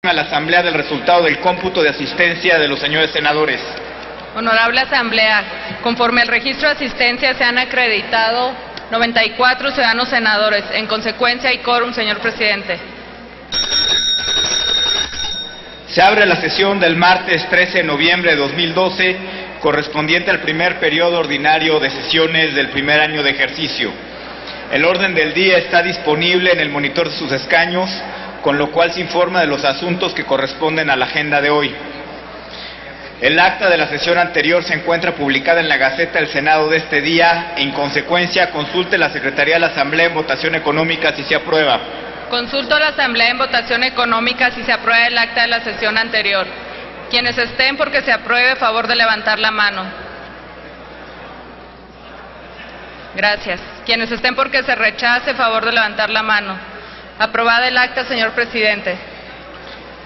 A la Asamblea del resultado del cómputo de asistencia de los señores senadores. Honorable Asamblea, conforme al registro de asistencia se han acreditado 94 ciudadanos senadores. En consecuencia, hay quórum, señor presidente. Se abre la sesión del martes 13 de noviembre de 2012, correspondiente al primer periodo ordinario de sesiones del primer año de ejercicio. El orden del día está disponible en el monitor de sus escaños, con lo cual se informa de los asuntos que corresponden a la agenda de hoy. El acta de la sesión anterior se encuentra publicada en la Gaceta del Senado de este día. En consecuencia, consulte la Secretaría de la Asamblea en votación económica si se aprueba. Consulto a la Asamblea en votación económica si se aprueba el acta de la sesión anterior. Quienes estén porque se apruebe, favor de levantar la mano. Gracias. Quienes estén porque se rechace, favor de levantar la mano. Aprobada el acta, señor presidente.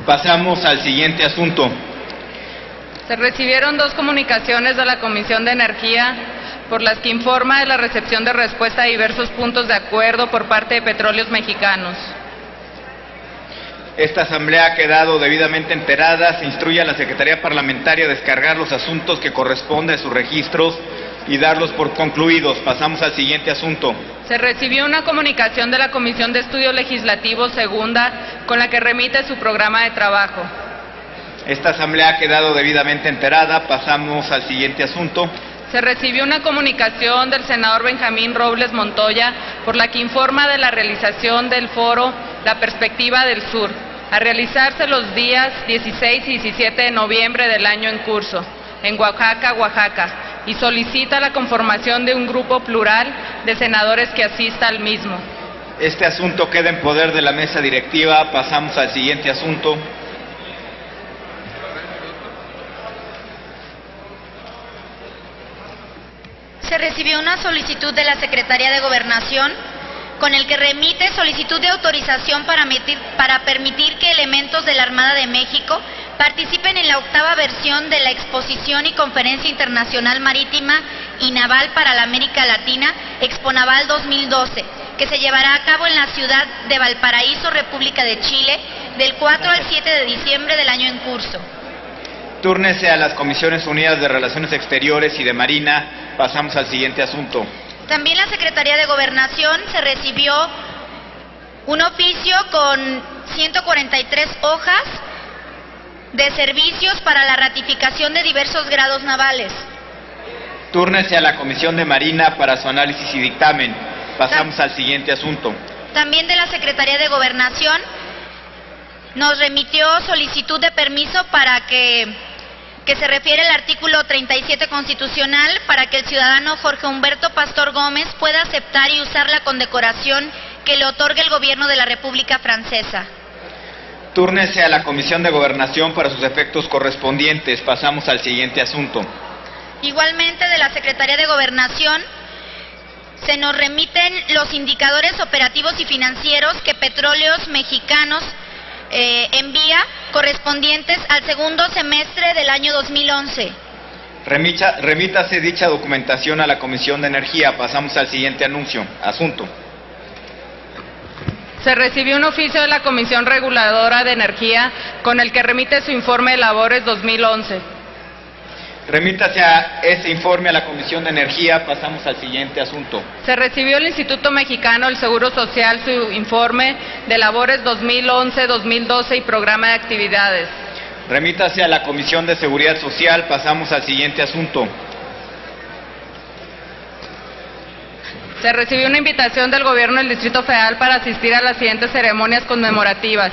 Pasamos al siguiente asunto. Se recibieron dos comunicaciones de la Comisión de Energía por las que informa de la recepción de respuesta a diversos puntos de acuerdo por parte de Petróleos Mexicanos. Esta asamblea ha quedado debidamente enterada. Se instruye a la Secretaría Parlamentaria a descargar los asuntos que corresponden a sus registros y darlos por concluidos. Pasamos al siguiente asunto. Se recibió una comunicación de la Comisión de Estudios Legislativos segunda con la que remite su programa de trabajo. Esta asamblea ha quedado debidamente enterada. Pasamos al siguiente asunto. Se recibió una comunicación del senador Benjamín Robles Montoya por la que informa de la realización del foro La Perspectiva del Sur, a realizarse los días 16 y 17 de noviembre del año en curso, en Oaxaca, y solicita la conformación de un grupo plural de senadores que asista al mismo. Este asunto queda en poder de la mesa directiva. Pasamos al siguiente asunto. Se recibió una solicitud de la Secretaría de Gobernación con el que remite solicitud de autorización para permitir que elementos de la Armada de México participen en la octava versión de la Exposición y Conferencia Internacional Marítima y Naval para la América Latina, Exponaval 2012, que se llevará a cabo en la ciudad de Valparaíso, República de Chile, del 4 al 7 de diciembre del año en curso. Túrnese a las Comisiones Unidas de Relaciones Exteriores y de Marina. Pasamos al siguiente asunto. También la Secretaría de Gobernación se recibió un oficio con 143 hojas de servicios para la ratificación de diversos grados navales. Túrnese a la Comisión de Marina para su análisis y dictamen. Pasamos al siguiente asunto. También de la Secretaría de Gobernación nos remitió solicitud de permiso para que se refiere al artículo 37 constitucional para que el ciudadano Jorge Humberto Pastor Gómez pueda aceptar y usar la condecoración que le otorgue el gobierno de la República Francesa. Túrnese a la Comisión de Gobernación para sus efectos correspondientes. Pasamos al siguiente asunto. Igualmente de la Secretaría de Gobernación se nos remiten los indicadores operativos y financieros que Petróleos Mexicanos envía correspondientes al segundo semestre del año 2011. Remítase dicha documentación a la Comisión de Energía. Pasamos al siguiente asunto. Se recibió un oficio de la Comisión Reguladora de Energía con el que remite su informe de labores 2011. Remítase a ese informe a la Comisión de Energía. Pasamos al siguiente asunto. Se recibió el Instituto Mexicano del Seguro Social su informe de labores 2011, 2012 y programa de actividades. Remítase a la Comisión de Seguridad Social. Pasamos al siguiente asunto. Se recibió una invitación del Gobierno del Distrito Federal para asistir a las siguientes ceremonias conmemorativas: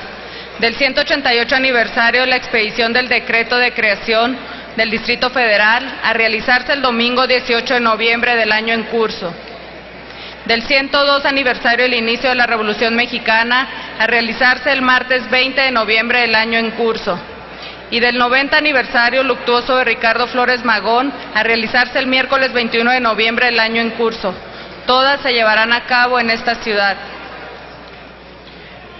del 188 aniversario de la expedición del decreto de creación del Distrito Federal, a realizarse el domingo 18 de noviembre del año en curso; del 102 aniversario del inicio de la Revolución Mexicana, a realizarse el martes 20 de noviembre del año en curso; y del 90 aniversario luctuoso de Ricardo Flores Magón, a realizarse el miércoles 21 de noviembre del año en curso. Todas se llevarán a cabo en esta ciudad.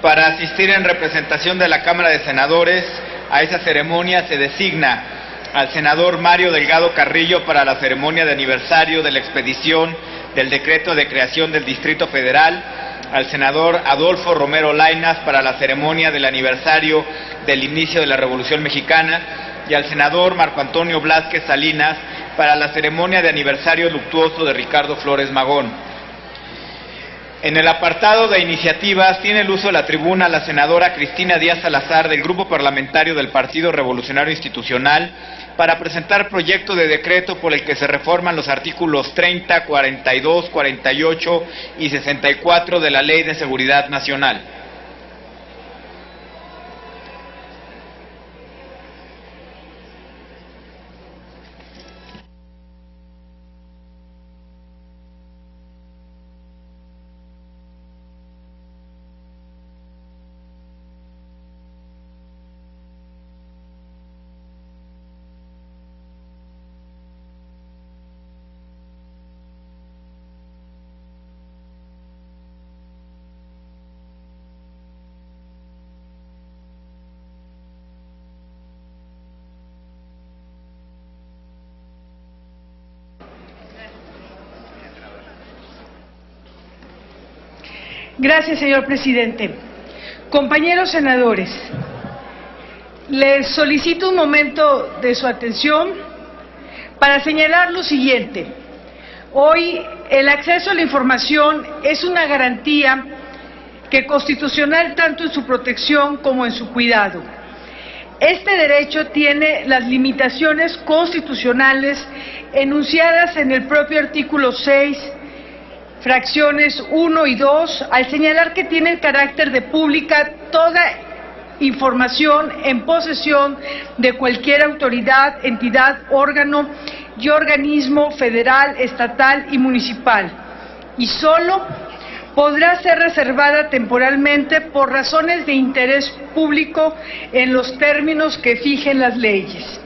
Para asistir en representación de la Cámara de Senadores a esa ceremonia se designa al senador Mario Delgado Carrillo para la ceremonia de aniversario de la expedición del decreto de creación del Distrito Federal, al senador Adolfo Romero Lainez para la ceremonia del aniversario del inicio de la Revolución Mexicana y al senador Marco Antonio Blázquez Salinas para la ceremonia de aniversario luctuoso de Ricardo Flores Magón. En el apartado de iniciativas tiene el uso de la tribuna la senadora Cristina Díaz Salazar del Grupo Parlamentario del Partido Revolucionario Institucional para presentar proyecto de decreto por el que se reforman los artículos 30, 42, 48 y 64 de la Ley de Seguridad Nacional. Gracias, señor presidente. Compañeros senadores, les solicito un momento de su atención para señalar lo siguiente. Hoy el acceso a la información es una garantía que constitucional tanto en su protección como en su cuidado. Este derecho tiene las limitaciones constitucionales enunciadas en el propio artículo 6, fracciones 1 y 2, al señalar que tiene el carácter de pública toda información en posesión de cualquier autoridad, entidad, órgano y organismo federal, estatal y municipal, y solo podrá ser reservada temporalmente por razones de interés público en los términos que fijen las leyes.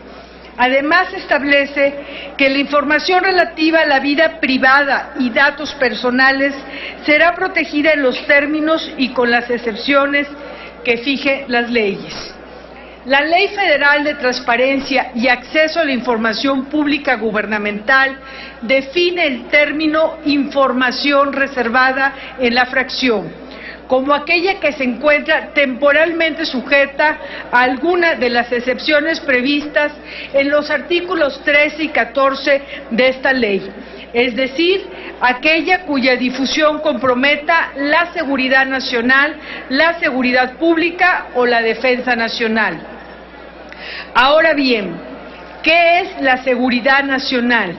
Además, establece que la información relativa a la vida privada y datos personales será protegida en los términos y con las excepciones que fije las leyes. La Ley Federal de Transparencia y Acceso a la Información Pública Gubernamental define el término información reservada en la fracción como aquella que se encuentra temporalmente sujeta a alguna de las excepciones previstas en los artículos 13 y 14 de esta ley, es decir, aquella cuya difusión comprometa la seguridad nacional, la seguridad pública o la defensa nacional. Ahora bien, ¿qué es la seguridad nacional?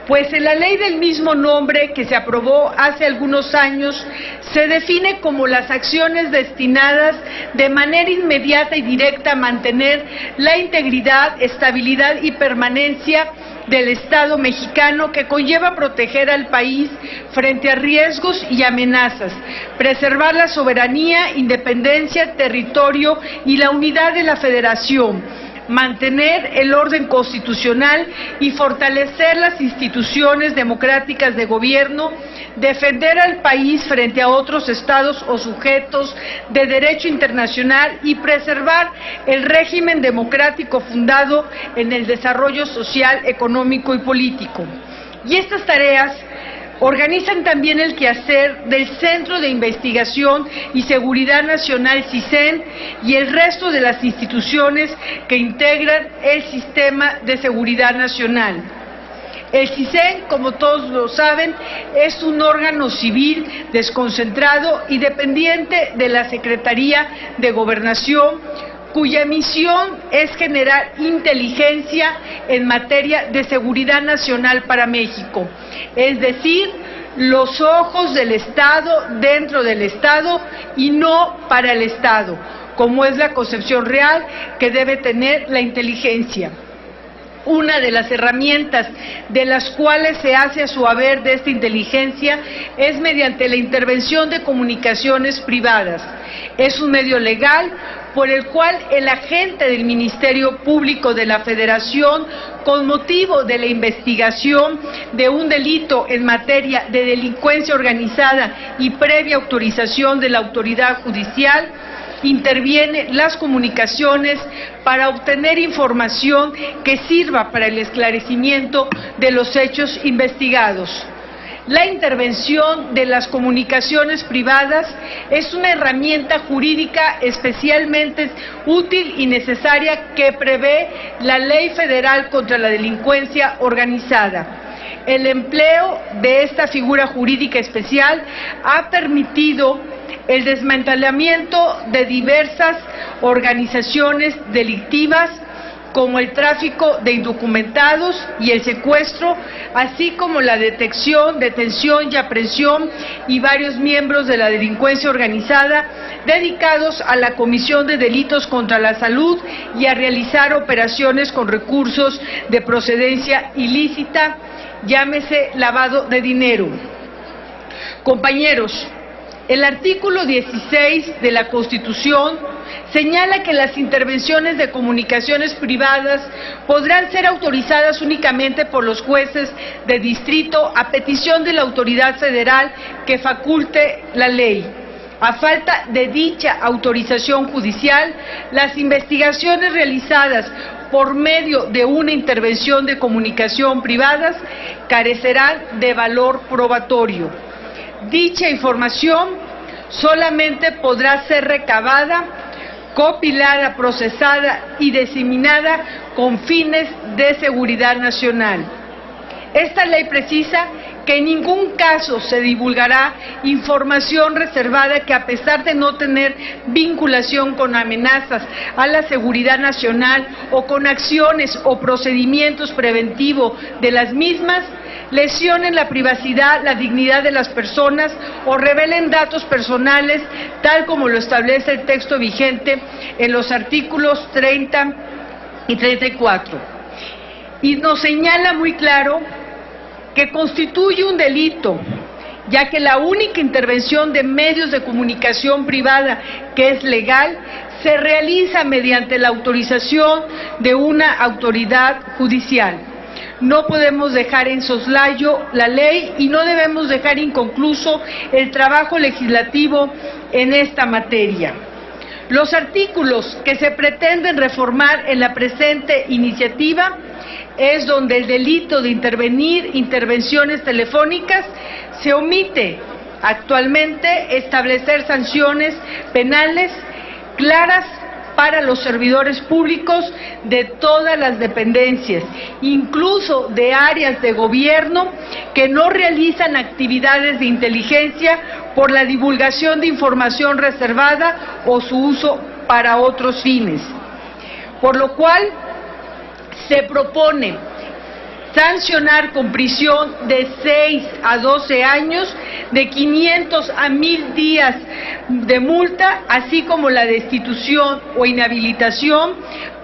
Pues en la ley del mismo nombre que se aprobó hace algunos años, se define como las acciones destinadas de manera inmediata y directa a mantener la integridad, estabilidad y permanencia del Estado mexicano, que conlleva proteger al país frente a riesgos y amenazas, preservar la soberanía, independencia, territorio y la unidad de la Federación, mantener el orden constitucional y fortalecer las instituciones democráticas de gobierno, defender al país frente a otros estados o sujetos de derecho internacional y preservar el régimen democrático fundado en el desarrollo social, económico y político. Y estas tareas organizan también el quehacer del Centro de Investigación y Seguridad Nacional, CISEN, y el resto de las instituciones que integran el sistema de seguridad nacional. El CISEN, como todos lo saben, es un órgano civil desconcentrado y dependiente de la Secretaría de Gobernación, cuya misión es generar inteligencia en materia de seguridad nacional para México, es decir, los ojos del Estado dentro del Estado y no para el Estado, como es la concepción real que debe tener la inteligencia. Una de las herramientas de las cuales se hace a su haber de esta inteligencia es mediante la intervención de comunicaciones privadas. Es un medio legal por el cual el agente del Ministerio Público de la Federación, con motivo de la investigación de un delito en materia de delincuencia organizada y previa autorización de la autoridad judicial, interviene las comunicaciones para obtener información que sirva para el esclarecimiento de los hechos investigados. La intervención de las comunicaciones privadas es una herramienta jurídica especialmente útil y necesaria que prevé la Ley Federal contra la Delincuencia Organizada. El empleo de esta figura jurídica especial ha permitido el desmantelamiento de diversas organizaciones delictivas, como el tráfico de indocumentados y el secuestro, así como la detección, detención y aprehensión y varios miembros de la delincuencia organizada dedicados a la comisión de delitos contra la salud y a realizar operaciones con recursos de procedencia ilícita, llámese lavado de dinero. Compañeros, el artículo 16 de la Constitución señala que las intervenciones de comunicaciones privadas podrán ser autorizadas únicamente por los jueces de distrito a petición de la autoridad federal que faculte la ley. A falta de dicha autorización judicial, las investigaciones realizadas por medio de una intervención de comunicación privadas carecerán de valor probatorio. Dicha información solamente podrá ser recabada, compilada, procesada y diseminada con fines de seguridad nacional. Esta ley precisa que en ningún caso se divulgará información reservada que, a pesar de no tener vinculación con amenazas a la seguridad nacional o con acciones o procedimientos preventivos de las mismas, lesionen la privacidad, la dignidad de las personas o revelen datos personales, tal como lo establece el texto vigente en los artículos 30 y 34. Y nos señala muy claro que constituye un delito, ya que la única intervención de medios de comunicación privada que es legal se realiza mediante la autorización de una autoridad judicial. No podemos dejar en soslayo la ley y no debemos dejar inconcluso el trabajo legislativo en esta materia. Los artículos que se pretenden reformar en la presente iniciativa es donde el delito de intervenciones telefónicas se omite actualmente establecer sanciones penales claras para los servidores públicos de todas las dependencias, incluso de áreas de gobierno que no realizan actividades de inteligencia por la divulgación de información reservada o su uso para otros fines. Por lo cual, se propone sancionar con prisión de 6 a 12 años, de 500 a 1000 días de multa, así como la destitución o inhabilitación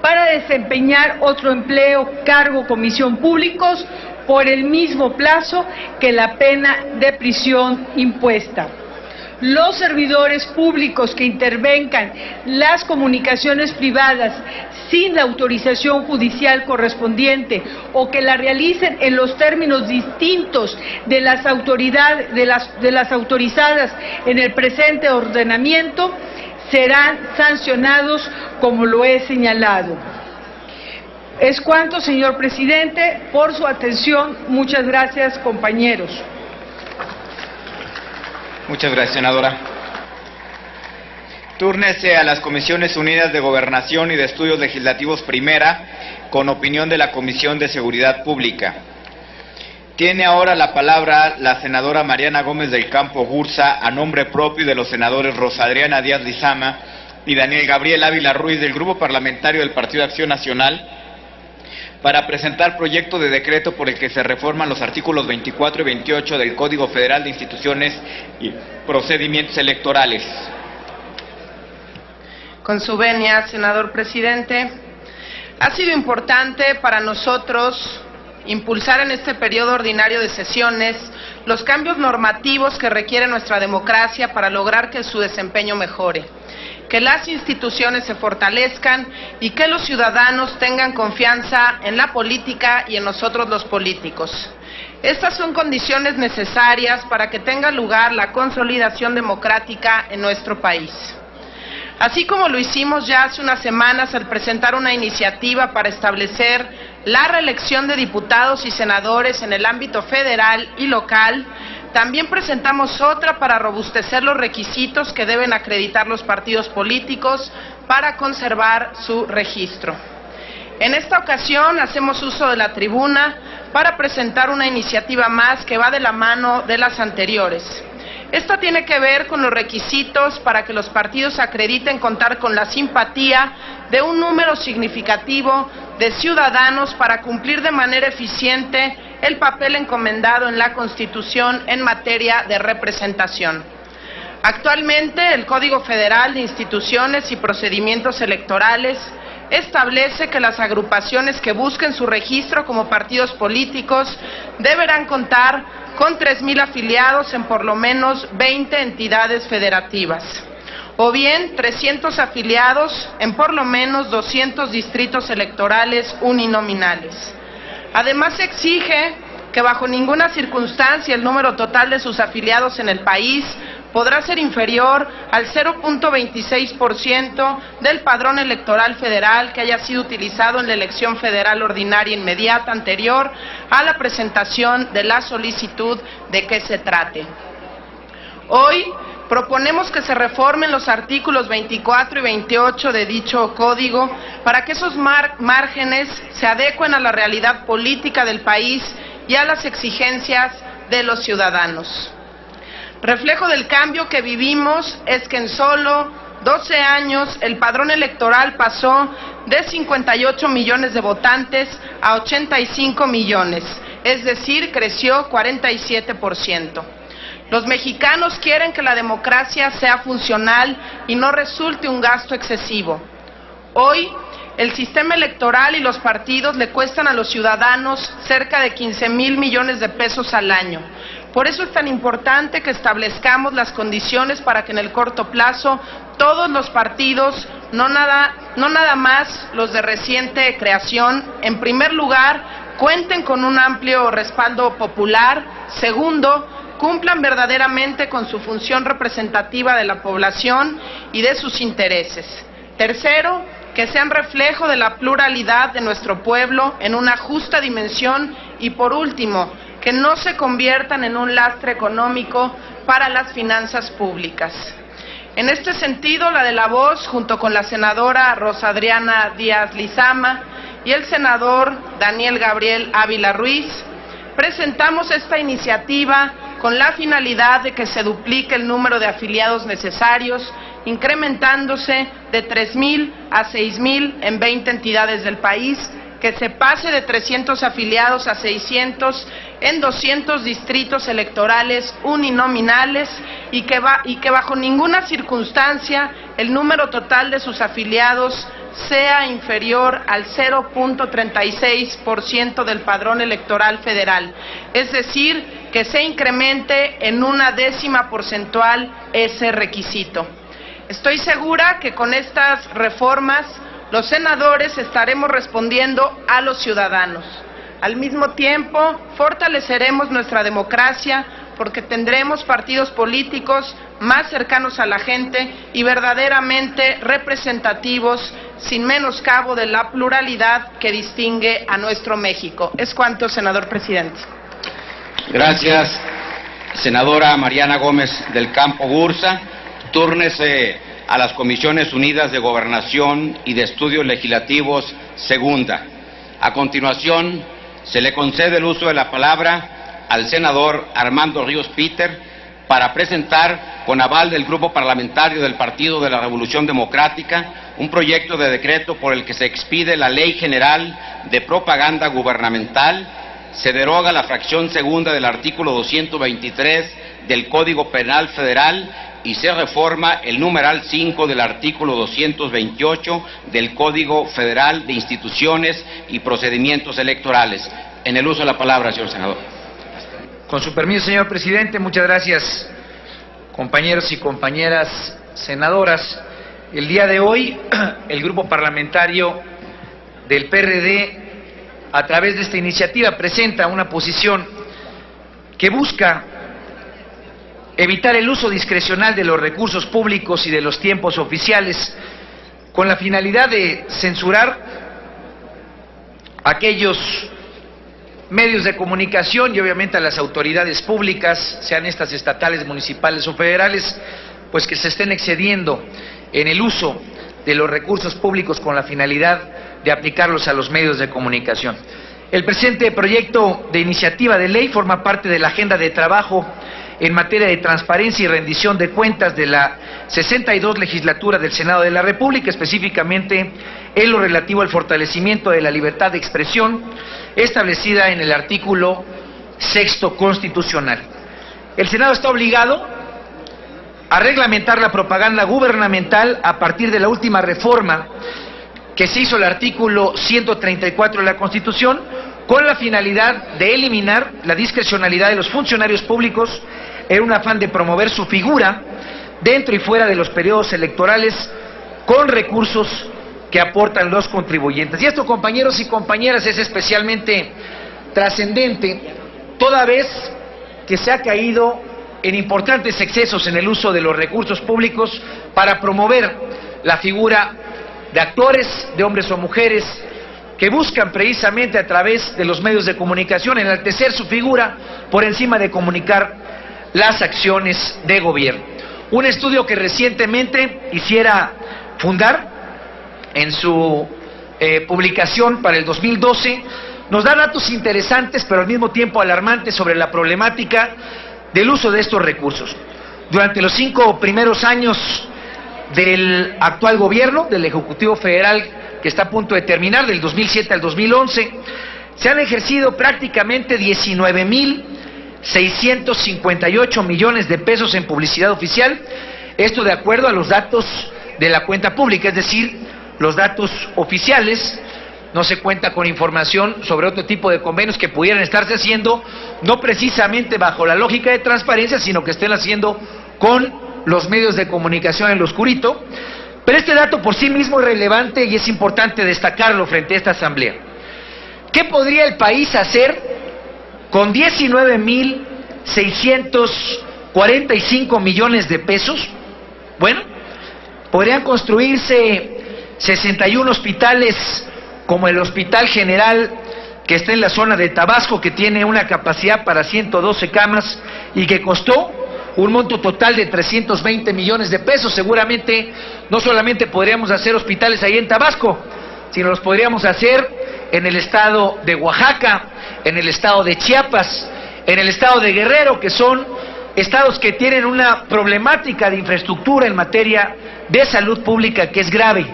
para desempeñar otro empleo, cargo o comisión públicos por el mismo plazo que la pena de prisión impuesta. Los servidores públicos que intervengan las comunicaciones privadas sin la autorización judicial correspondiente o que la realicen en los términos distintos de las autorizadas en el presente ordenamiento serán sancionados como lo he señalado. Es cuanto, señor presidente, por su atención. Muchas gracias, compañeros. Muchas gracias, senadora. Túrnese a las Comisiones Unidas de Gobernación y de Estudios Legislativos Primera, con opinión de la Comisión de Seguridad Pública. Tiene ahora la palabra la senadora Mariana Gómez del Campo Gurza, a nombre propio de los senadores Rosa Adriana Díaz Lizama y Daniel Gabriel Ávila Ruiz, del Grupo Parlamentario del Partido de Acción Nacional, para presentar proyecto de decreto por el que se reforman los artículos 24 y 28 del Código Federal de Instituciones y Procedimientos Electorales. Con su venia, senador presidente, ha sido importante para nosotros impulsar en este periodo ordinario de sesiones los cambios normativos que requiere nuestra democracia para lograr que su desempeño mejore, que las instituciones se fortalezcan y que los ciudadanos tengan confianza en la política y en nosotros los políticos. Estas son condiciones necesarias para que tenga lugar la consolidación democrática en nuestro país. Así como lo hicimos ya hace unas semanas al presentar una iniciativa para establecer la reelección de diputados y senadores en el ámbito federal y local. También presentamos otra para robustecer los requisitos que deben acreditar los partidos políticos para conservar su registro. En esta ocasión hacemos uso de la tribuna para presentar una iniciativa más que va de la mano de las anteriores. Esta tiene que ver con los requisitos para que los partidos acrediten contar con la simpatía de un número significativo de ciudadanos para cumplir de manera eficiente el papel encomendado en la Constitución en materia de representación. Actualmente, el Código Federal de Instituciones y Procedimientos Electorales establece que las agrupaciones que busquen su registro como partidos políticos deberán contar con 3,000 afiliados en por lo menos 20 entidades federativas, o bien 300 afiliados en por lo menos 200 distritos electorales uninominales. Además, se exige que bajo ninguna circunstancia el número total de sus afiliados en el país podrá ser inferior al 0.26% del padrón electoral federal que haya sido utilizado en la elección federal ordinaria inmediata anterior a la presentación de la solicitud de que se trate. Hoy proponemos que se reformen los artículos 24 y 28 de dicho código para que esos márgenes se adecuen a la realidad política del país y a las exigencias de los ciudadanos. Reflejo del cambio que vivimos es que en solo 12 años el padrón electoral pasó de 58 millones de votantes a 85 millones, es decir, creció 47%. Los mexicanos quieren que la democracia sea funcional y no resulte un gasto excesivo. Hoy, el sistema electoral y los partidos le cuestan a los ciudadanos cerca de 15,000 millones de pesos al año. Por eso es tan importante que establezcamos las condiciones para que en el corto plazo todos los partidos, no nada más los de reciente creación, en primer lugar, cuenten con un amplio respaldo popular. Segundo, cumplan verdaderamente con su función representativa de la población y de sus intereses. Tercero, que sean reflejo de la pluralidad de nuestro pueblo en una justa dimensión. Y por último, que no se conviertan en un lastre económico para las finanzas públicas. En este sentido, la de la Voz, junto con la senadora Rosa Adriana Díaz Lizama y el senador Daniel Gabriel Ávila Ruiz, presentamos esta iniciativa con la finalidad de que se duplique el número de afiliados necesarios, incrementándose de 3,000 a 6,000 en 20 entidades del país, que se pase de 300 afiliados a 600 en 200 distritos electorales uninominales y que bajo ninguna circunstancia el número total de sus afiliados sea inferior al 0.36% del padrón electoral federal, es decir, que se incremente en 0.1 porcentual ese requisito. Estoy segura que con estas reformas los senadores estaremos respondiendo a los ciudadanos. Al mismo tiempo, fortaleceremos nuestra democracia porque tendremos partidos políticos más cercanos a la gente y verdaderamente representativos, sin menoscabo de la pluralidad que distingue a nuestro México. Es cuanto, senador presidente. Gracias, senadora Mariana Gómez del Campo Bursa. Túrnese a las Comisiones Unidas de Gobernación y de Estudios Legislativos, segunda. A continuación, se le concede el uso de la palabra al senador Armando Ríos Peter para presentar, con aval del Grupo Parlamentario del Partido de la Revolución Democrática, un proyecto de decreto por el que se expide la Ley General de Propaganda Gubernamental, se deroga la fracción segunda del artículo 223 del Código Penal Federal y se reforma el numeral 5 del artículo 228 del Código Federal de Instituciones y Procedimientos Electorales. En el uso de la palabra, señor senador. Con su permiso, señor presidente, muchas gracias, compañeros y compañeras senadoras. El día de hoy, el Grupo Parlamentario del PRD, a través de esta iniciativa, presenta una posición que busca evitar el uso discrecional de los recursos públicos y de los tiempos oficiales con la finalidad de censurar aquellos medios de comunicación y obviamente a las autoridades públicas, sean estas estatales, municipales o federales, pues que se estén excediendo en el uso de los recursos públicos con la finalidad de aplicarlos a los medios de comunicación. El presente proyecto de iniciativa de ley forma parte de la agenda de trabajo en materia de transparencia y rendición de cuentas de la 62 legislatura del Senado de la República, específicamente en lo relativo al fortalecimiento de la libertad de expresión, establecida en el artículo 6º constitucional. El Senado está obligado a reglamentar la propaganda gubernamental a partir de la última reforma que se hizo el artículo 134 de la Constitución, con la finalidad de eliminar la discrecionalidad de los funcionarios públicos en un afán de promover su figura dentro y fuera de los periodos electorales con recursos que aportan los contribuyentes. Y esto, compañeros y compañeras, es especialmente trascendente toda vez que se ha caído en importantes excesos en el uso de los recursos públicos para promover la figura de actores, de hombres o mujeres, que buscan precisamente a través de los medios de comunicación enaltecer su figura por encima de comunicar las acciones de gobierno. Un estudio que recientemente hiciera Fundar en su publicación para el 2012 nos da datos interesantes pero al mismo tiempo alarmantes sobre la problemática del uso de estos recursos. Durante los 5 primeros años del actual gobierno, del Ejecutivo Federal que está a punto de terminar, del 2007 al 2011, se han ejercido prácticamente 19.658 millones de pesos en publicidad oficial, esto de acuerdo a los datos de la cuenta pública, es decir, los datos oficiales. No se cuenta con información sobre otro tipo de convenios que pudieran estarse haciendo, no precisamente bajo la lógica de transparencia, sino que estén haciendo con los medios de comunicación en lo oscurito. Pero este dato por sí mismo es relevante y es importante destacarlo frente a esta asamblea. ¿Qué podría el país hacer con 19.645 millones de pesos? Bueno, podrían construirse 61 hospitales como el Hospital General que está en la zona de Tabasco, que tiene una capacidad para 112 camas y que costó un monto total de 320 millones de pesos. Seguramente no solamente podríamos hacer hospitales ahí en Tabasco, sino los podríamos hacer en el estado de Oaxaca, en el estado de Chiapas, en el estado de Guerrero, que son estados que tienen una problemática de infraestructura en materia de salud pública que es grave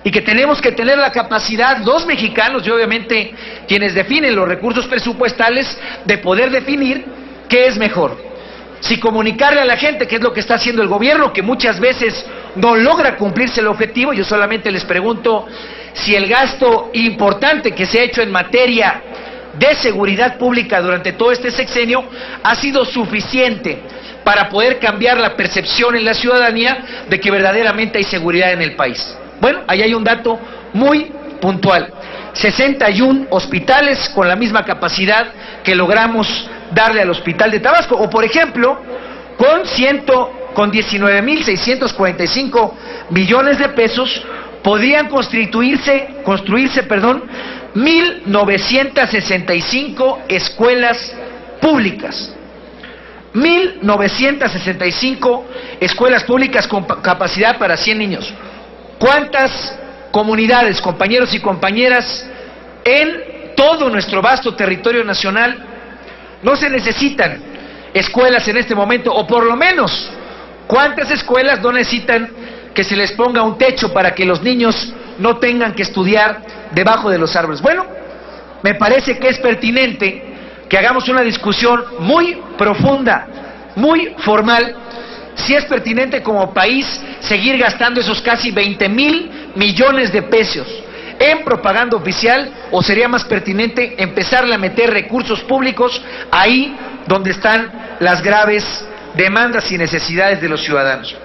y que tenemos que tener la capacidad, los mexicanos y obviamente quienes definen los recursos presupuestales, de poder definir qué es mejor. Si comunicarle a la gente, que es lo que está haciendo el gobierno, que muchas veces no logra cumplirse el objetivo. Yo solamente les pregunto si el gasto importante que se ha hecho en materia de seguridad pública durante todo este sexenio ha sido suficiente para poder cambiar la percepción en la ciudadanía de que verdaderamente hay seguridad en el país. Bueno, ahí hay un dato muy puntual: 61 hospitales con la misma capacidad que logramos darle al Hospital de Tabasco, o por ejemplo, con 19.645 millones de pesos podrían construirse 1.965 escuelas públicas. 1.965 escuelas públicas con capacidad para 100 niños. ¿Cuántas comunidades, compañeros y compañeras, en todo nuestro vasto territorio nacional no se necesitan escuelas en este momento? O por lo menos, ¿cuántas escuelas no necesitan que se les ponga un techo para que los niños no tengan que estudiar debajo de los árboles? Bueno, me parece que es pertinente que hagamos una discusión muy profunda, muy formal, si es pertinente como país seguir gastando esos casi 20.000 millones de pesos en propaganda oficial, o sería más pertinente empezarle a meter recursos públicos ahí donde están las graves demandas y necesidades de los ciudadanos.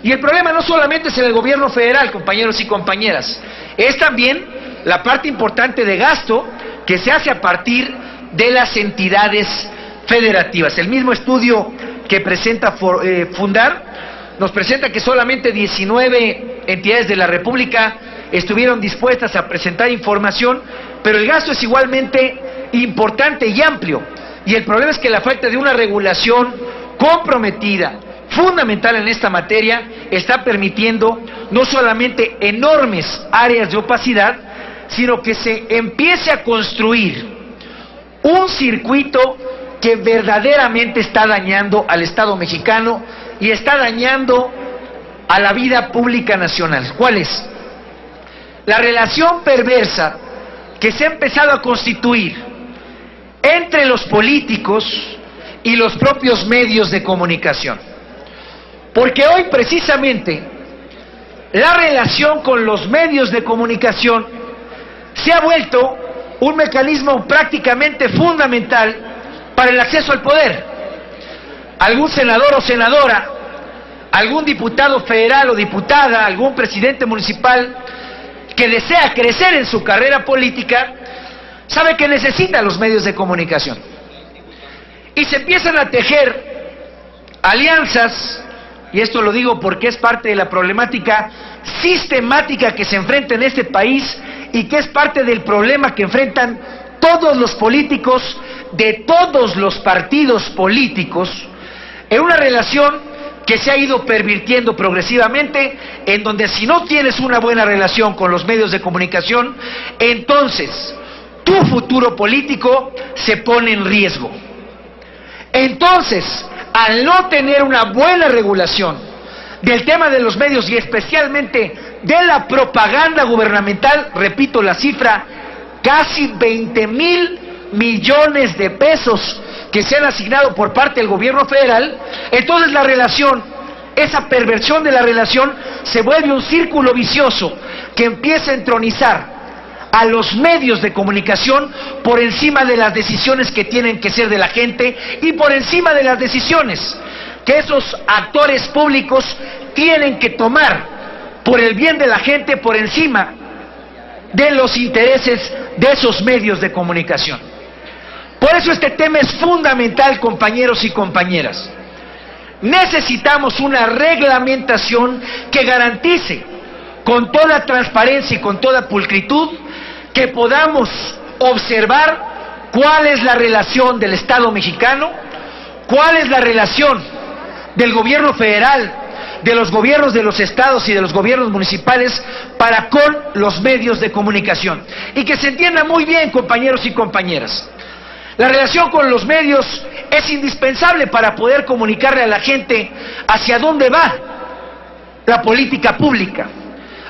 Y el problema no solamente es en el gobierno federal, compañeros y compañeras, es también la parte importante de gasto que se hace a partir de las entidades federativas. El mismo estudio que presenta Fundar nos presenta que solamente 19 entidades de la República estuvieron dispuestas a presentar información, pero el gasto es igualmente importante y amplio. Y el problema es que la falta de una regulación comprometida, fundamental en esta materia, está permitiendo no solamente enormes áreas de opacidad, sino que se empiece a construir un circuito que verdaderamente está dañando al Estado mexicano y está dañando a la vida pública nacional. ¿Cuál es? La relación perversa que se ha empezado a constituir entre los políticos y los propios medios de comunicación. Porque hoy precisamente la relación con los medios de comunicación se ha vuelto un mecanismo prácticamente fundamental para el acceso al poder. Algún senador o senadora, algún diputado federal o diputada, algún presidente municipal que desea crecer en su carrera política, sabe que necesita los medios de comunicación. Y se empiezan a tejer alianzas, y esto lo digo porque es parte de la problemática sistemática que se enfrenta en este país y que es parte del problema que enfrentan todos los políticos de todos los partidos políticos, en una relación que se ha ido pervirtiendo progresivamente, en donde si no tienes una buena relación con los medios de comunicación, entonces tu futuro político se pone en riesgo. Entonces, al no tener una buena regulación del tema de los medios y especialmente de la propaganda gubernamental, repito la cifra, casi 20,000 millones de pesos que se han asignado por parte del gobierno federal, entonces la relación, esa perversión de la relación, se vuelve un círculo vicioso que empieza a entronizar a los medios de comunicación por encima de las decisiones que tienen que ser de la gente y por encima de las decisiones que esos actores públicos tienen que tomar por el bien de la gente, por encima de los intereses de esos medios de comunicación. Por eso este tema es fundamental, compañeros y compañeras. Necesitamos una reglamentación que garantice con toda transparencia y con toda pulcritud que podamos observar cuál es la relación del Estado mexicano, cuál es la relación del gobierno federal, de los gobiernos de los estados y de los gobiernos municipales para con los medios de comunicación. Y que se entienda muy bien, compañeros y compañeras. La relación con los medios es indispensable para poder comunicarle a la gente hacia dónde va la política pública,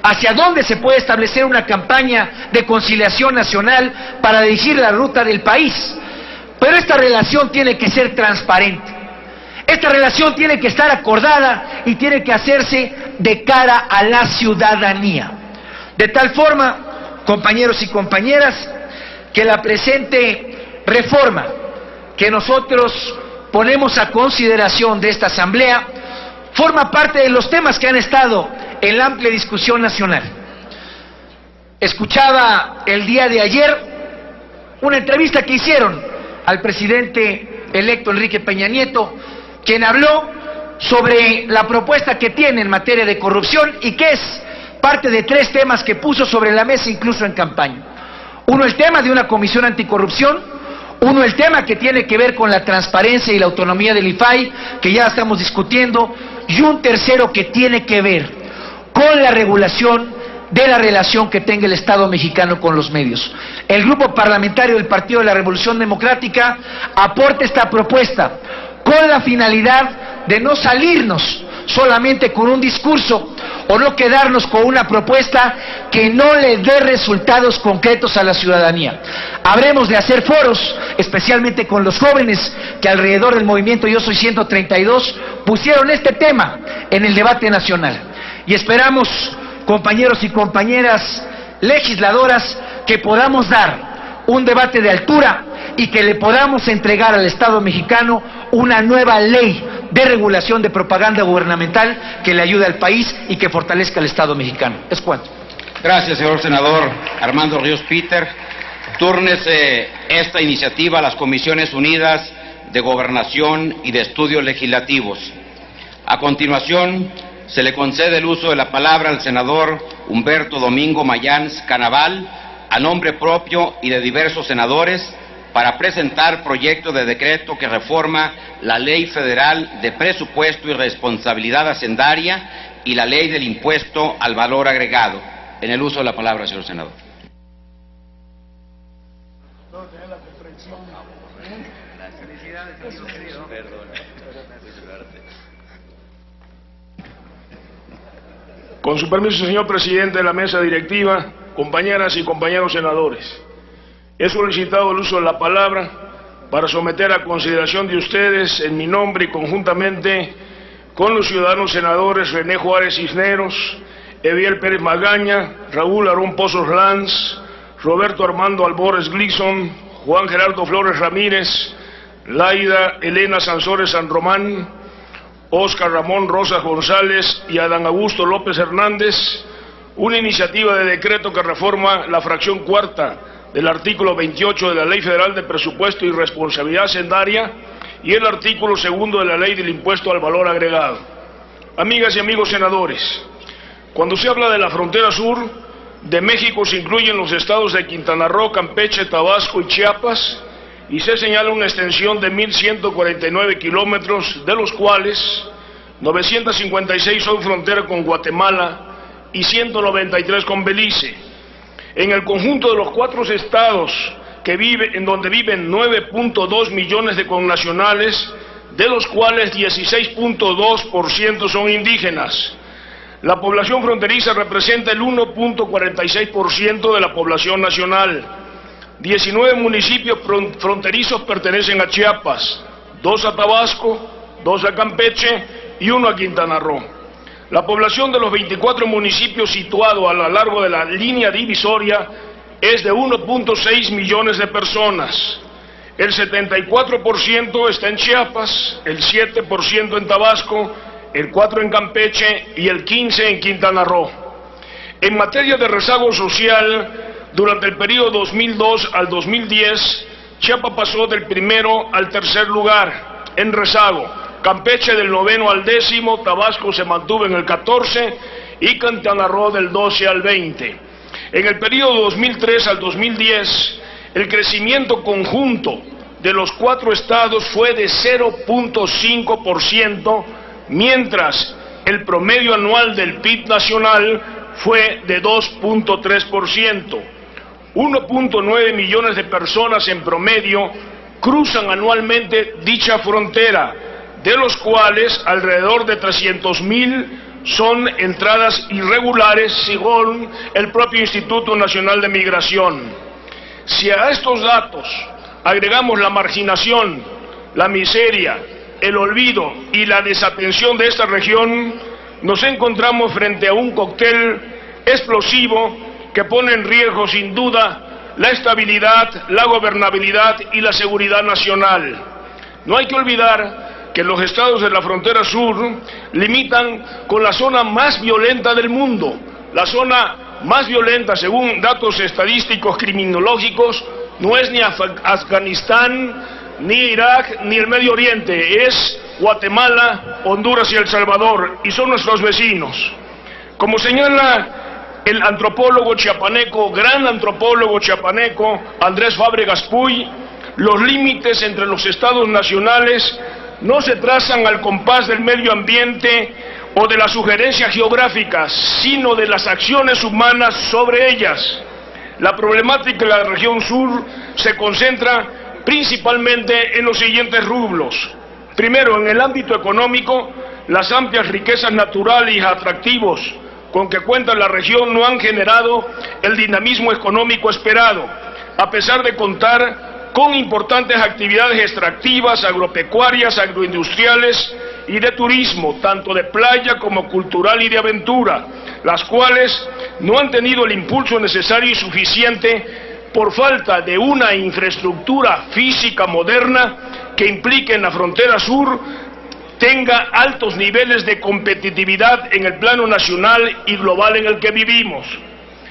hacia dónde se puede establecer una campaña de conciliación nacional para dirigir la ruta del país. Pero esta relación tiene que ser transparente. Esta relación tiene que estar acordada y tiene que hacerse de cara a la ciudadanía. De tal forma, compañeros y compañeras, que la presente reforma que nosotros ponemos a consideración de esta Asamblea forma parte de los temas que han estado en la amplia discusión nacional. Escuchaba el día de ayer una entrevista que hicieron al presidente electo Enrique Peña Nieto, quien habló sobre la propuesta que tiene en materia de corrupción y que es parte de 3 temas que puso sobre la mesa incluso en campaña. Uno, el tema de una comisión anticorrupción. Uno, el tema que tiene que ver con la transparencia y la autonomía del IFAI, que ya estamos discutiendo. Y un tercero que tiene que ver con la regulación de la relación que tenga el Estado mexicano con los medios. El grupo parlamentario del Partido de la Revolución Democrática aporta esta propuesta con la finalidad de no salirnos solamente con un discurso o no quedarnos con una propuesta que no le dé resultados concretos a la ciudadanía. Habremos de hacer foros, especialmente con los jóvenes que alrededor del movimiento Yo Soy 132 pusieron este tema en el debate nacional. Y esperamos, compañeros y compañeras legisladoras, que podamos dar un debate de altura y que le podamos entregar al Estado mexicano una nueva ley de regulación de propaganda gubernamental que le ayude al país y que fortalezca al Estado mexicano. Es cuanto. Gracias, señor senador Armando Ríos Peter. Túrnese esta iniciativa a las Comisiones Unidas de Gobernación y de Estudios Legislativos. A continuación, se le concede el uso de la palabra al senador Humberto Domingo Mayans Canaval, a nombre propio y de diversos senadores, para presentar proyecto de decreto que reforma la Ley Federal de Presupuesto y Responsabilidad Hacendaria y la Ley del Impuesto al Valor Agregado. En el uso de la palabra, señor senador. Con su permiso, señor presidente de la mesa directiva, compañeras y compañeros senadores, he solicitado el uso de la palabra para someter a consideración de ustedes, en mi nombre y conjuntamente con los ciudadanos senadores René Juárez Cisneros, Eviel Pérez Magaña, Raúl Aarón Pozos Lanz, Roberto Armando Albores Gleason, Juan Gerardo Flores Ramírez, Laida Elena Sansores San Román, Óscar Ramón Rosas González y Adán Augusto López Hernández, una iniciativa de decreto que reforma la fracción cuarta del artículo 28 de la Ley Federal de Presupuesto y Responsabilidad Hacendaria y el artículo segundo de la Ley del Impuesto al Valor Agregado. Amigas y amigos senadores, cuando se habla de la frontera sur de México se incluyen los estados de Quintana Roo, Campeche, Tabasco y Chiapas, y se señala una extensión de 1.149 kilómetros, de los cuales 956 son frontera con Guatemala y 193 con Belice. En el conjunto de los 4 estados en donde viven 9.2 millones de connacionales, de los cuales 16.2% son indígenas. La población fronteriza representa el 1.46% de la población nacional. 19 municipios fronterizos pertenecen a Chiapas, 2 a Tabasco, 2 a Campeche y 1 a Quintana Roo. La población de los 24 municipios situados a lo largo de la línea divisoria es de 1.6 millones de personas. El 74% está en Chiapas, el 7% en Tabasco, el 4% en Campeche y el 15% en Quintana Roo. En materia de rezago social, durante el periodo 2002 al 2010, Chiapas pasó del primero al tercer lugar en rezago, Campeche del 9º al 10º, Tabasco se mantuvo en el 14 y Quintana Roo del 12 al 20. En el periodo 2003 al 2010, el crecimiento conjunto de los 4 estados fue de 0.5%, mientras el promedio anual del PIB nacional fue de 2.3%. 1.9 millones de personas en promedio cruzan anualmente dicha frontera, de los cuales alrededor de 300.000 son entradas irregulares, según el propio Instituto Nacional de Migración. Si a estos datos agregamos la marginación, la miseria, el olvido y la desatención de esta región, nos encontramos frente a un cóctel explosivo que pone en riesgo sin duda la estabilidad, la gobernabilidad y la seguridad nacional. No hay que olvidar que los estados de la frontera sur limitan con la zona más violenta del mundo. La zona más violenta, según datos estadísticos criminológicos, no es ni Afganistán, ni Irak, ni el Medio Oriente, es Guatemala, Honduras y El Salvador, y son nuestros vecinos. Como señala el antropólogo chiapaneco, gran antropólogo chiapaneco, Andrés Fábregas Puy, los límites entre los estados nacionales no se trazan al compás del medio ambiente o de las sugerencias geográficas, sino de las acciones humanas sobre ellas. La problemática de la región sur se concentra principalmente en los siguientes rubros. Primero, en el ámbito económico, las amplias riquezas naturales y atractivos con que cuenta la región no han generado el dinamismo económico esperado, a pesar de contar con importantes actividades extractivas, agropecuarias, agroindustriales y de turismo, tanto de playa como cultural y de aventura, las cuales no han tenido el impulso necesario y suficiente por falta de una infraestructura física moderna que implique en la frontera sur tenga altos niveles de competitividad en el plano nacional y global en el que vivimos.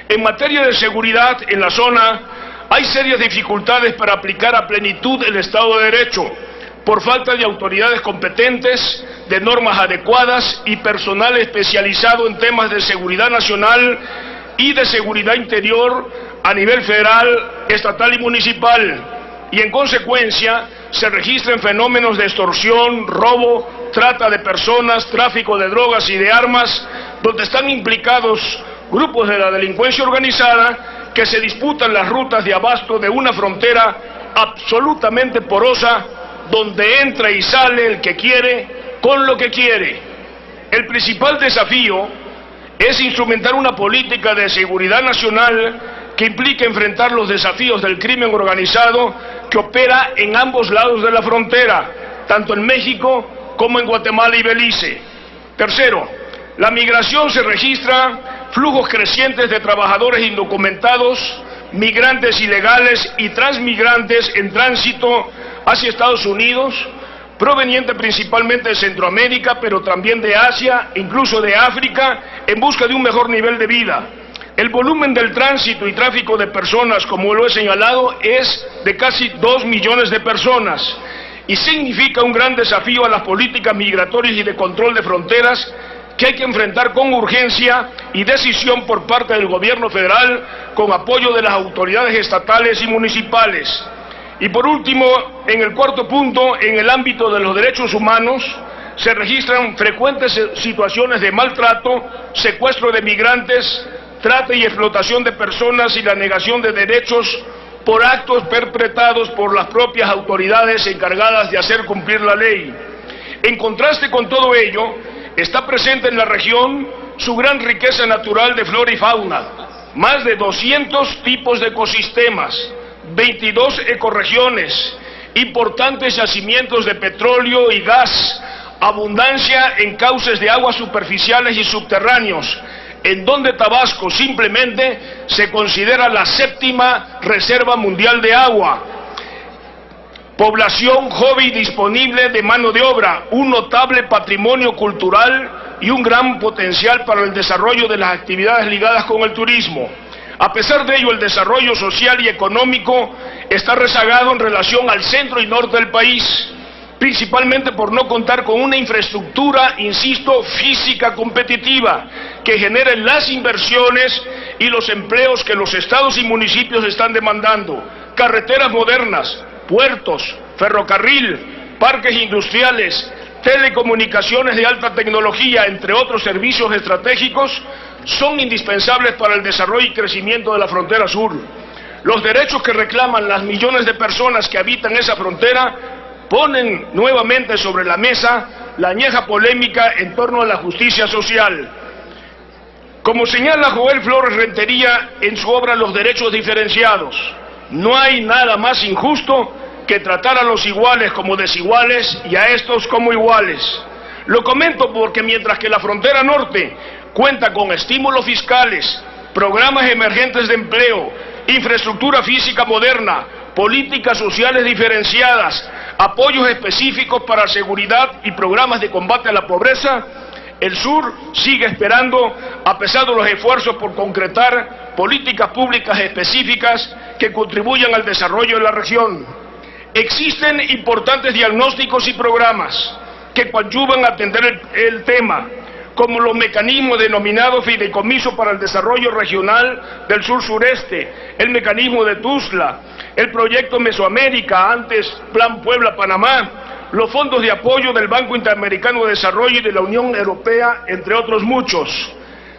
En materia de seguridad en la zona, hay serias dificultades para aplicar a plenitud el Estado de Derecho, por falta de autoridades competentes, de normas adecuadas y personal especializado en temas de seguridad nacional y de seguridad interior a nivel federal, estatal y municipal, y en consecuencia se registran fenómenos de extorsión, robo, trata de personas, tráfico de drogas y de armas, donde están implicados grupos de la delincuencia organizada que se disputan las rutas de abasto de una frontera absolutamente porosa, donde entra y sale el que quiere con lo que quiere. El principal desafío es instrumentar una política de seguridad nacional que implique enfrentar los desafíos del crimen organizado que opera en ambos lados de la frontera, tanto en México como en Guatemala y Belice. Tercero, la migración se registra flujos crecientes de trabajadores indocumentados, migrantes ilegales y transmigrantes en tránsito hacia Estados Unidos, proveniente principalmente de Centroamérica, pero también de Asia, incluso de África, en busca de un mejor nivel de vida. El volumen del tránsito y tráfico de personas, como lo he señalado, es de casi 2 millones de personas y significa un gran desafío a las políticas migratorias y de control de fronteras que hay que enfrentar con urgencia y decisión por parte del gobierno federal con apoyo de las autoridades estatales y municipales. Y por último, en el cuarto punto, en el ámbito de los derechos humanos, se registran frecuentes situaciones de maltrato, secuestro de migrantes, trata y explotación de personas y la negación de derechos por actos perpetrados por las propias autoridades encargadas de hacer cumplir la ley. En contraste con todo ello, está presente en la región su gran riqueza natural de flora y fauna, más de 200 tipos de ecosistemas, 22 ecorregiones, importantes yacimientos de petróleo y gas, abundancia en cauces de aguas superficiales y subterráneos, en donde Tabasco simplemente se considera la 7ª reserva mundial de agua. Población joven y disponible de mano de obra, un notable patrimonio cultural y un gran potencial para el desarrollo de las actividades ligadas con el turismo. A pesar de ello, el desarrollo social y económico está rezagado en relación al centro y norte del país, principalmente por no contar con una infraestructura, insisto, física competitiva, que genere las inversiones y los empleos que los estados y municipios están demandando. Carreteras modernas, puertos, ferrocarril, parques industriales, telecomunicaciones de alta tecnología, entre otros servicios estratégicos, son indispensables para el desarrollo y crecimiento de la frontera sur. Los derechos que reclaman las millones de personas que habitan esa frontera ponen nuevamente sobre la mesa la añeja polémica en torno a la justicia social. Como señala Joel Flores Rentería en su obra Los Derechos Diferenciados, no hay nada más injusto que tratar a los iguales como desiguales y a estos como iguales. Lo comento porque mientras que la frontera norte cuenta con estímulos fiscales, programas emergentes de empleo, infraestructura física moderna, políticas sociales diferenciadas, apoyos específicos para seguridad y programas de combate a la pobreza, el sur sigue esperando, a pesar de los esfuerzos por concretar políticas públicas específicas que contribuyan al desarrollo de la región. Existen importantes diagnósticos y programas que coadyuvan a atender el tema, como los mecanismos denominados Fideicomiso para el Desarrollo Regional del Sur-Sureste, el mecanismo de Tuzla, el proyecto Mesoamérica, antes Plan Puebla-Panamá, los fondos de apoyo del Banco Interamericano de Desarrollo y de la Unión Europea, entre otros muchos.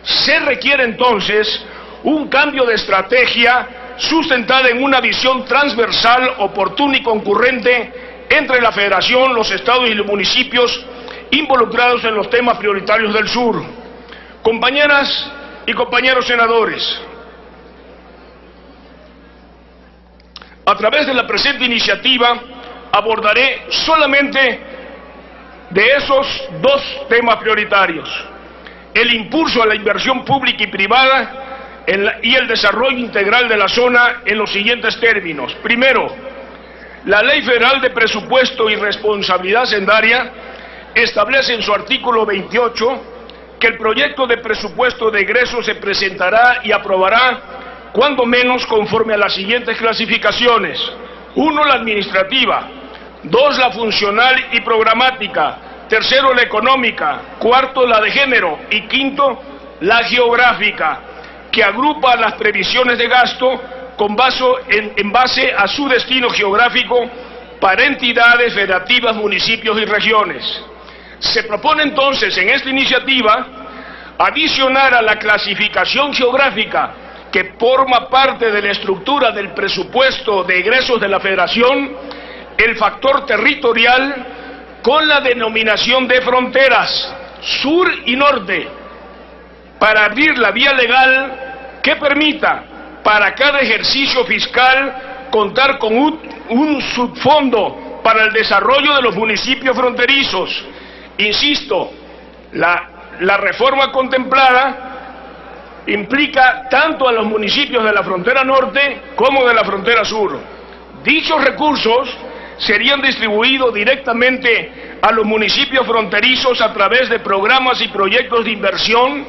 Se requiere entonces un cambio de estrategia sustentada en una visión transversal, oportuna y concurrente entre la Federación, los estados y los municipios involucrados en los temas prioritarios del sur. Compañeras y compañeros senadores, a través de la presente iniciativa abordaré solamente de esos 2 temas prioritarios: el impulso a la inversión pública y privada y el desarrollo integral de la zona en los siguientes términos. Primero, la Ley Federal de Presupuesto y Responsabilidad Hacendaria establece en su artículo 28 que el proyecto de presupuesto de egresos se presentará y aprobará cuando menos conforme a las siguientes clasificaciones. 1, la administrativa, 2, la funcional y programática, 3, la económica, 4, la de género y 5, la geográfica, que agrupa las previsiones de gasto en base a su destino geográfico para entidades federativas, municipios y regiones. Se propone entonces en esta iniciativa adicionar a la clasificación geográfica que forma parte de la estructura del presupuesto de egresos de la Federación el factor territorial con la denominación de fronteras sur y norte para abrir la vía legal que permita para cada ejercicio fiscal contar con un subfondo para el desarrollo de los municipios fronterizos. Insisto, la reforma contemplada implica tanto a los municipios de la frontera norte como de la frontera sur. Dichos recursos serían distribuidos directamente a los municipios fronterizos a través de programas y proyectos de inversión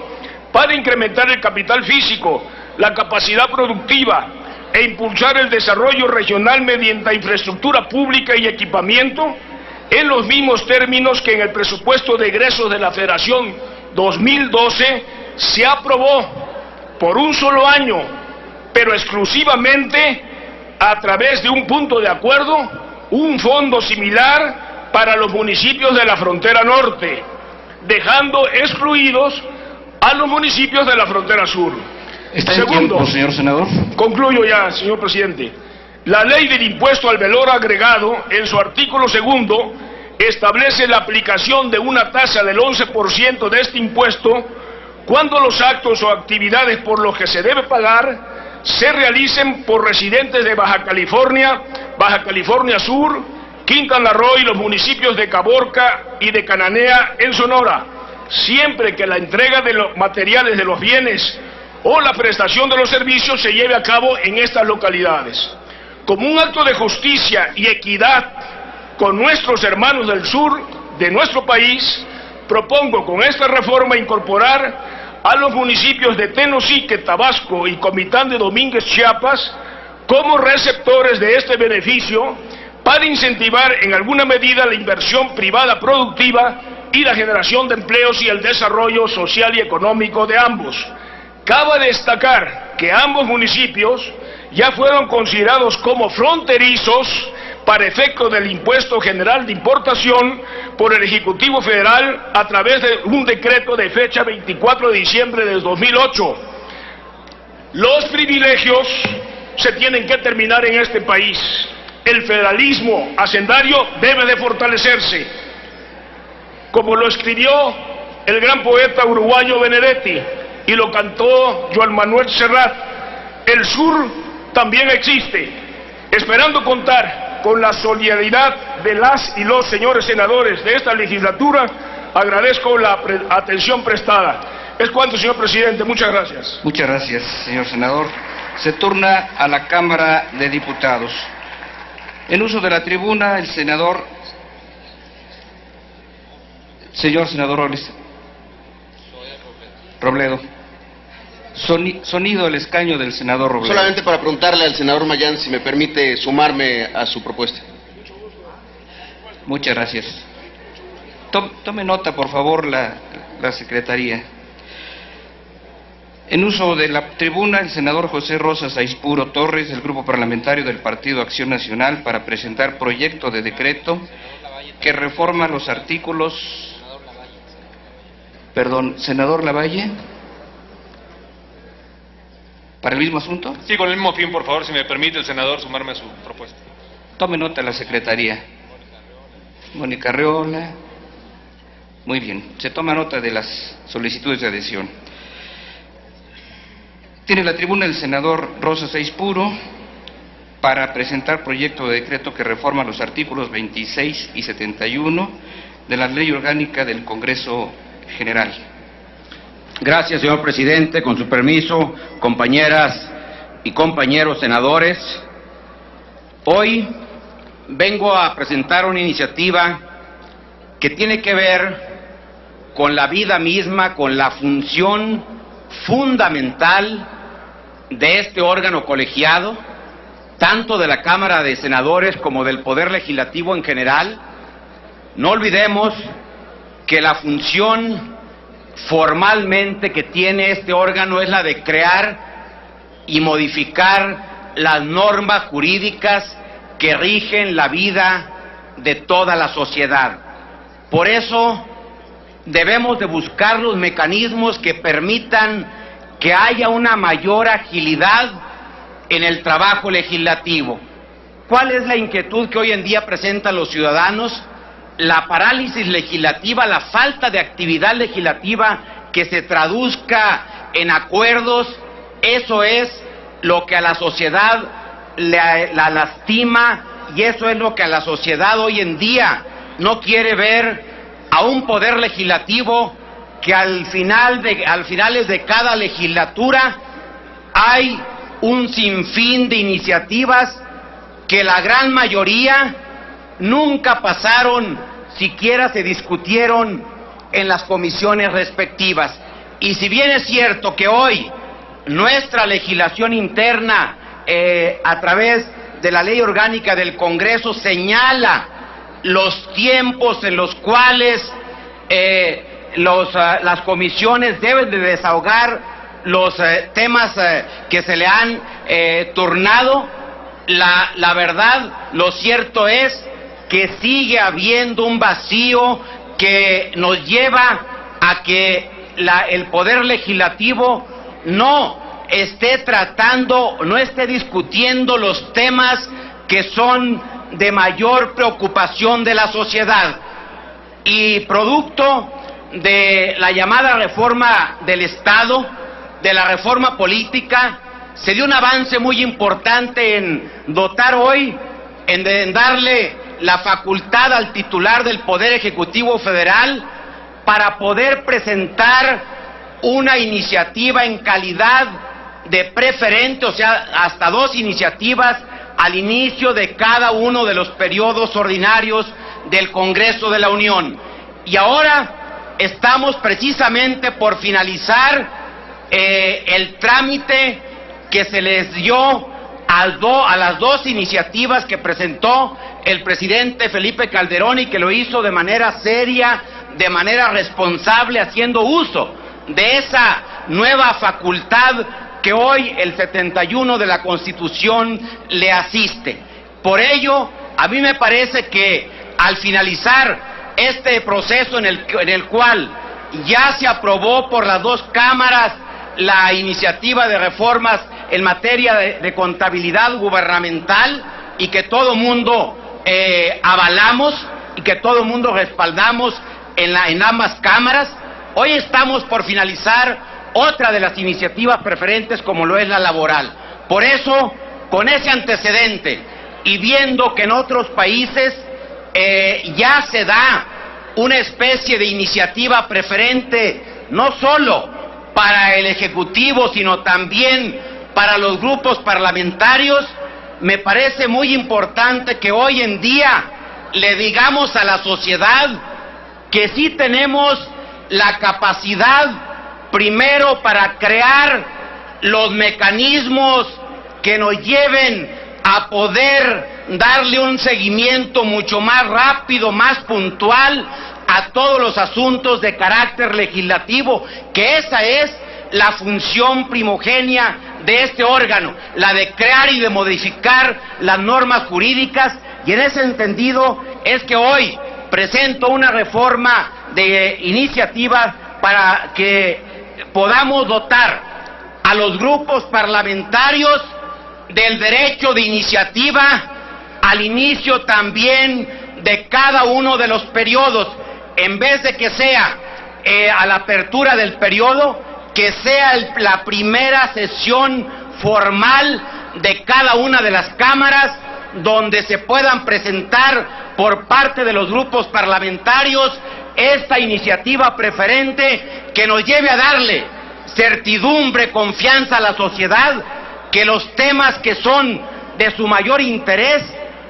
para incrementar el capital físico, la capacidad productiva e impulsar el desarrollo regional mediante infraestructura pública y equipamiento en los mismos términos que en el presupuesto de egresos de la Federación 2012 se aprobó por un solo año, pero exclusivamente a través de un punto de acuerdo, un fondo similar para los municipios de la frontera norte, dejando excluidos a los municipios de la frontera sur. ¿Está en tiempo, señor senador? Concluyo ya, señor presidente. La ley del impuesto al valor agregado, en su artículo 2, establece la aplicación de una tasa del 11% de este impuesto cuando los actos o actividades por los que se debe pagar se realicen por residentes de Baja California Sur, Quintana Roo y los municipios de Caborca y de Cananea en Sonora, siempre que la entrega de los materiales de los bienes o la prestación de los servicios se lleve a cabo en estas localidades. Como un acto de justicia y equidad con nuestros hermanos del sur de nuestro país, propongo con esta reforma incorporar a los municipios de Tenosique, Tabasco y Comitán de Domínguez, Chiapas, como receptores de este beneficio para incentivar en alguna medida la inversión privada productiva y la generación de empleos y el desarrollo social y económico de ambos. Cabe destacar que ambos municipios ya fueron considerados como fronterizos para efecto del impuesto general de importación por el Ejecutivo Federal a través de un decreto de fecha 24 de diciembre del 2008. Los privilegios se tienen que terminar en este país. El federalismo hacendario debe de fortalecerse. Como lo escribió el gran poeta uruguayo Benedetti y lo cantó Joan Manuel Serrat, el sur también existe, esperando contar con la solidaridad de las y los señores senadores de esta legislatura. Agradezco la atención prestada. Es cuanto, señor presidente. Muchas gracias. Muchas gracias, señor senador. Se turna a la Cámara de Diputados. En uso de la tribuna, el senador... Señor senador Robledo. Sonido al escaño del senador Robledo. Solamente para preguntarle al senador Mayán si me permite sumarme a su propuesta. Muchas gracias. Tome nota, por favor, la Secretaría. En uso de la tribuna, el senador José Rosas Aispuro Torres, del Grupo Parlamentario del Partido Acción Nacional, para presentar proyecto de decreto que reforma los artículos... Perdón, senador Lavalle. ¿Para el mismo asunto? Sí, con el mismo fin, por favor, si me permite el senador sumarme a su propuesta. Tome nota la Secretaría. Mónica Arreola. Muy bien, se toma nota de las solicitudes de adhesión. Tiene la tribuna el senador Rosas Aispuro para presentar proyecto de decreto que reforma los artículos 26 y 71 de la Ley Orgánica del Congreso General. Gracias, señor presidente. Con su permiso, compañeras y compañeros senadores, hoy vengo a presentar una iniciativa que tiene que ver con la vida misma, con la función fundamental de este órgano colegiado, tanto de la Cámara de Senadores como del Poder Legislativo en general, no olvidemos que la función formalmente que tiene este órgano es la de crear y modificar las normas jurídicas que rigen la vida de toda la sociedad. Por eso debemos de buscar los mecanismos que permitan que haya una mayor agilidad en el trabajo legislativo. ¿Cuál es la inquietud que hoy en día presentan los ciudadanos? La parálisis legislativa, la falta de actividad legislativa que se traduzca en acuerdos. Eso es lo que a la sociedad la lastima, y eso es lo que a la sociedad hoy en día no quiere ver, a un poder legislativo que al finales de cada legislatura hay un sinfín de iniciativas que la gran mayoría nunca pasaron, siquiera se discutieron en las comisiones respectivas. Y si bien es cierto que hoy nuestra legislación interna, a través de la Ley Orgánica del Congreso, señala los tiempos en los cuales las comisiones deben de desahogar los temas que se le han turnado, la verdad, lo cierto es que sigue habiendo un vacío que nos lleva a que el Poder Legislativo no esté tratando, no esté discutiendo los temas que son de mayor preocupación de la sociedad. Y producto de la llamada reforma del Estado, de la reforma política, se dio un avance muy importante en dotar hoy, en darle la facultad al titular del Poder Ejecutivo Federal para poder presentar una iniciativa en calidad de preferente, o sea, hasta 2 iniciativas al inicio de cada uno de los periodos ordinarios del Congreso de la Unión. Y ahora estamos precisamente por finalizar el trámite que se les dio a las 2 iniciativas que presentó el presidente Felipe Calderón, y que lo hizo de manera seria, de manera responsable, haciendo uso de esa nueva facultad que hoy el 71 de la Constitución le asiste. Por ello, a mí me parece que al finalizar este proceso en el cual ya se aprobó por las 2 cámaras la iniciativa de reformas en materia de contabilidad gubernamental, y que todo mundo avalamos y que todo mundo respaldamos en ambas cámaras, hoy estamos por finalizar otra de las iniciativas preferentes, como lo es la laboral. Por eso, con ese antecedente, y viendo que en otros países ya se da una especie de iniciativa preferente, no solo para el Ejecutivo, sino también para los grupos parlamentarios, me parece muy importante que hoy en día le digamos a la sociedad que sí tenemos la capacidad, primero, para crear los mecanismos que nos lleven a poder darle un seguimiento mucho más rápido, más puntual a todos los asuntos de carácter legislativo, que esa es la función primogénea de este órgano, la de crear y de modificar las normas jurídicas. Y en ese entendido es que hoy presento una reforma de iniciativa para que podamos dotar a los grupos parlamentarios del derecho de iniciativa al inicio también de cada uno de los periodos, en vez de que sea a la apertura del periodo, que sea la primera sesión formal de cada una de las cámaras, donde se puedan presentar por parte de los grupos parlamentarios esta iniciativa preferente que nos lleve a darle certidumbre, confianza a la sociedad, que los temas que son de su mayor interés,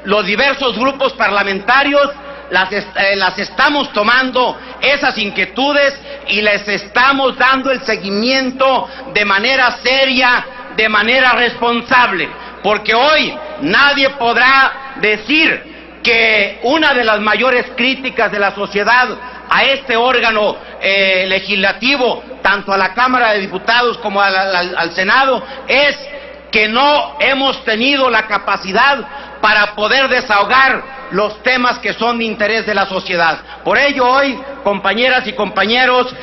los diversos grupos parlamentarios las estamos tomando esas inquietudes y les estamos dando el seguimiento de manera seria, de manera responsable. porque hoy nadie podrá decir que una de las mayores críticas de la sociedad a este órgano legislativo, tanto a la Cámara de Diputados como al Senado, es que no hemos tenido la capacidad para poder desahogar los temas que son de interés de la sociedad. Por ello hoy, compañeras y compañeros,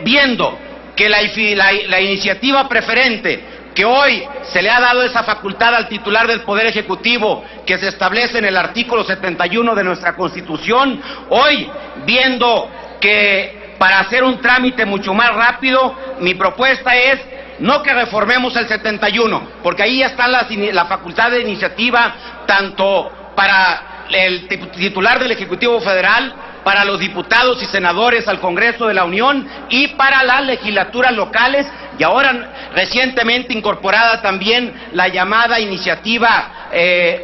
viendo que la iniciativa preferente, que hoy se le ha dado esa facultad al titular del Poder Ejecutivo que se establece en el artículo 71 de nuestra Constitución, hoy viendo que para hacer un trámite mucho más rápido, mi propuesta es no que reformemos el 71, porque ahí está la facultad de iniciativa tanto para el titular del Ejecutivo Federal, para los diputados y senadores al Congreso de la Unión y para las legislaturas locales, y ahora recientemente incorporada también la llamada iniciativa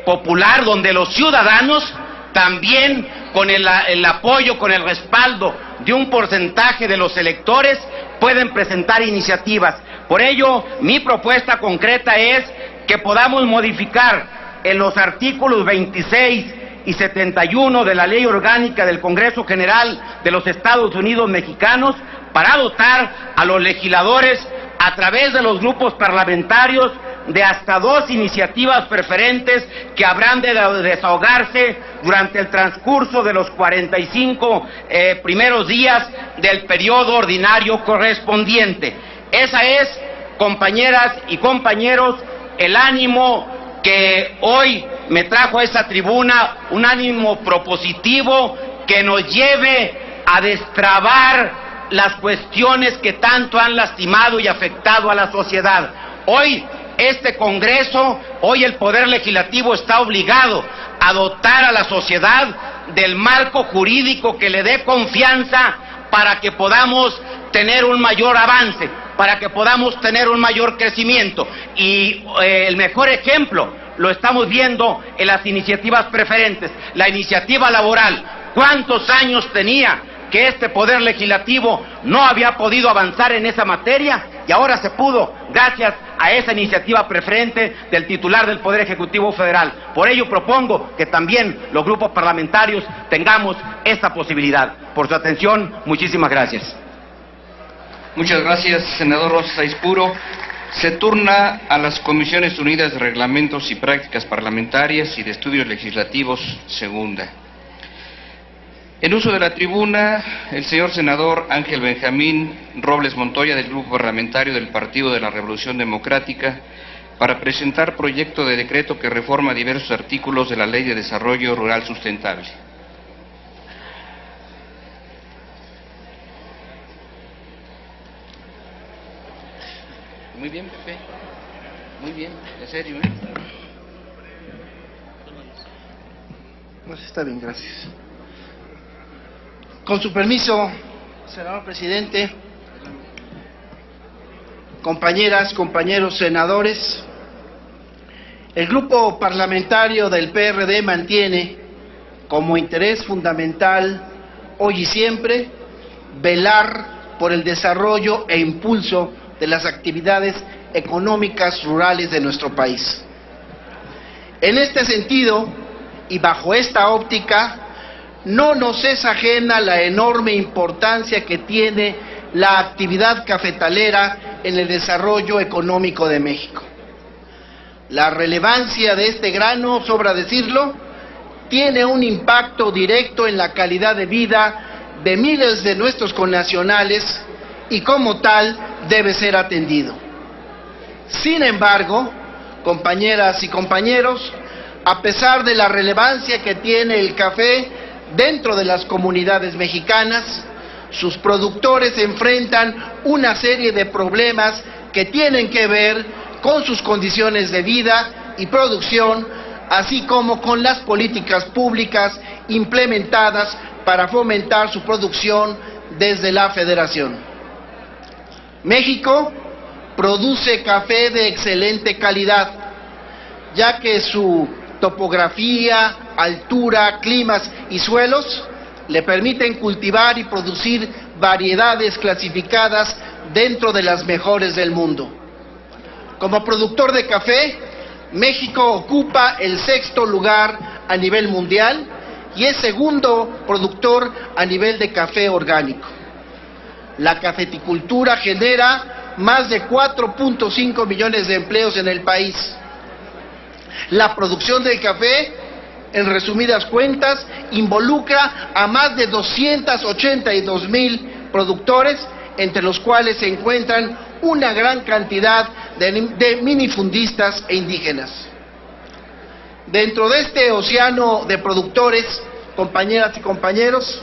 popular, donde los ciudadanos también con el apoyo, con el respaldo de un porcentaje de los electores pueden presentar iniciativas. Por ello, mi propuesta concreta es que podamos modificar en los artículos 26 y 71 de la Ley Orgánica del Congreso General de los Estados Unidos Mexicanos para dotar a los legisladores a través de los grupos parlamentarios de hasta 2 iniciativas preferentes que habrán de desahogarse durante el transcurso de los 45 primeros días del periodo ordinario correspondiente. Esa es, compañeras y compañeros, el ánimo que hoy me trajo a esa tribuna, un ánimo propositivo que nos lleve a destrabar las cuestiones que tanto han lastimado y afectado a la sociedad. Hoy este Congreso, hoy el Poder Legislativo está obligado a dotar a la sociedad del marco jurídico que le dé confianza para que podamos tener un mayor avance, para que podamos tener un mayor crecimiento. Y el mejor ejemplo lo estamos viendo en las iniciativas preferentes. La iniciativa laboral, ¿cuántos años tenía que este Poder Legislativo no había podido avanzar en esa materia? Y ahora se pudo, gracias a esa iniciativa preferente del titular del Poder Ejecutivo Federal. Por ello propongo que también los grupos parlamentarios tengamos esta posibilidad. Por su atención, muchísimas gracias. Muchas gracias, senador Rosa Saizpuro. Se turna a las Comisiones Unidas de Reglamentos y Prácticas Parlamentarias y de Estudios Legislativos, segunda. En uso de la tribuna, el señor senador Ángel Benjamín Robles Montoya, del Grupo Parlamentario del Partido de la Revolución Democrática, para presentar proyecto de decreto que reforma diversos artículos de la Ley de Desarrollo Rural Sustentable. Muy bien, Pepe. Muy bien, en serio, ¿eh? No, está bien, gracias. Con su permiso, senador presidente, compañeras, compañeros senadores, el grupo parlamentario del PRD mantiene como interés fundamental, hoy y siempre, velar por el desarrollo e impulso de las actividades económicas rurales de nuestro país. En este sentido, y bajo esta óptica, no nos es ajena la enorme importancia que tiene la actividad cafetalera en el desarrollo económico de México. La relevancia de este grano, sobra decirlo, tiene un impacto directo en la calidad de vida de miles de nuestros connacionales y como tal debe ser atendido. Sin embargo, compañeras y compañeros, a pesar de la relevancia que tiene el café dentro de las comunidades mexicanas, sus productores enfrentan una serie de problemas que tienen que ver con sus condiciones de vida y producción, así como con las políticas públicas implementadas para fomentar su producción desde la Federación. México produce café de excelente calidad, ya que su topografía, altura, climas y suelos le permiten cultivar y producir variedades clasificadas dentro de las mejores del mundo. Como productor de café, México ocupa el 6º lugar a nivel mundial y es segundo productor a nivel de café orgánico. La cafeticultura genera más de 4.5 millones de empleos en el país. La producción del café, en resumidas cuentas, involucra a más de 282,000 productores, entre los cuales se encuentran una gran cantidad de minifundistas e indígenas. Dentro de este océano de productores, compañeras y compañeros,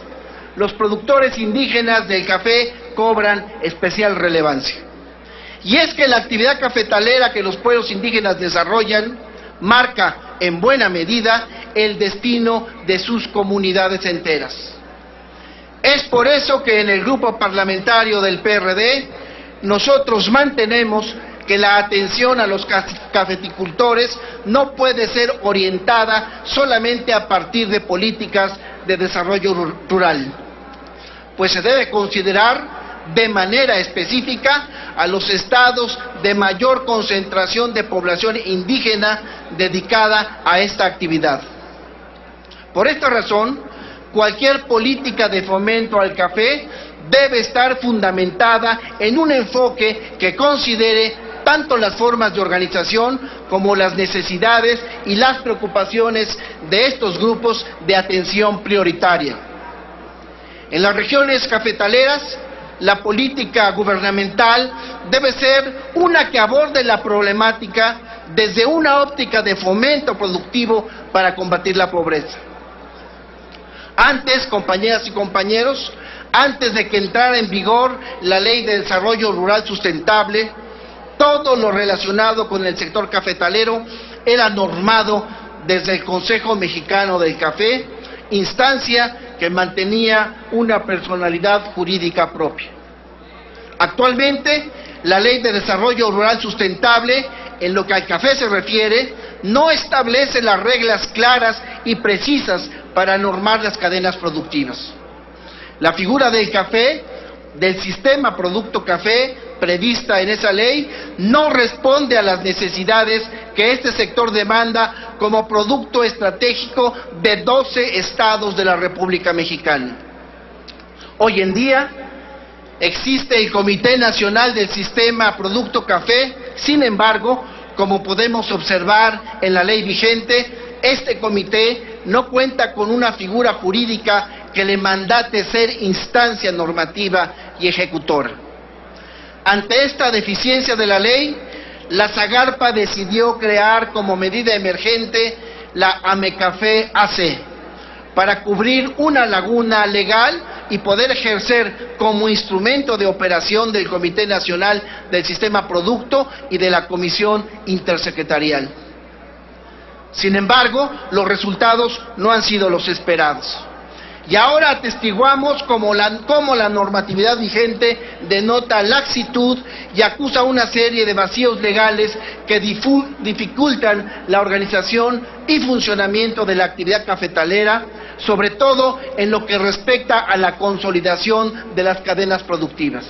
los productores indígenas del café cobran especial relevancia. Y es que la actividad cafetalera que los pueblos indígenas desarrollan marca en buena medida el destino de sus comunidades enteras. Es por eso que en el grupo parlamentario del PRD nosotros mantenemos que la atención a los cafeticultores no puede ser orientada solamente a partir de políticas de desarrollo rural, pues se debe considerar de manera específica a los estados de mayor concentración de población indígena dedicada a esta actividad. Por esta razón, cualquier política de fomento al café debe estar fundamentada en un enfoque que considere tanto las formas de organización como las necesidades y las preocupaciones de estos grupos de atención prioritaria. En las regiones cafetaleras, la política gubernamental debe ser una que aborde la problemática desde una óptica de fomento productivo para combatir la pobreza. Antes, compañeras y compañeros, antes de que entrara en vigor la Ley de Desarrollo Rural Sustentable, todo lo relacionado con el sector cafetalero era normado desde el Consejo Mexicano del Café, instancia que mantenía una personalidad jurídica propia. Actualmente, la Ley de Desarrollo Rural Sustentable, en lo que al café se refiere, no establece las reglas claras y precisas para normar las cadenas productivas. La figura del café, del sistema producto café prevista en esa ley, no responde a las necesidades que este sector demanda como producto estratégico de 12 estados de la República Mexicana. Hoy en día existe el Comité Nacional del Sistema Producto Café. Sin embargo, como podemos observar en la ley vigente, este comité no cuenta con una figura jurídica que le mandate ser instancia normativa y ejecutora. Ante esta deficiencia de la ley, la Zagarpa decidió crear como medida emergente la AMECAFE AC, para cubrir una laguna legal y poder ejercer como instrumento de operación del Comité Nacional del Sistema Producto y de la Comisión Intersecretarial. Sin embargo, los resultados no han sido los esperados. Y ahora atestiguamos cómo la normatividad vigente denota laxitud y acusa una serie de vacíos legales que dificultan la organización y funcionamiento de la actividad cafetalera, sobre todo en lo que respecta a la consolidación de las cadenas productivas.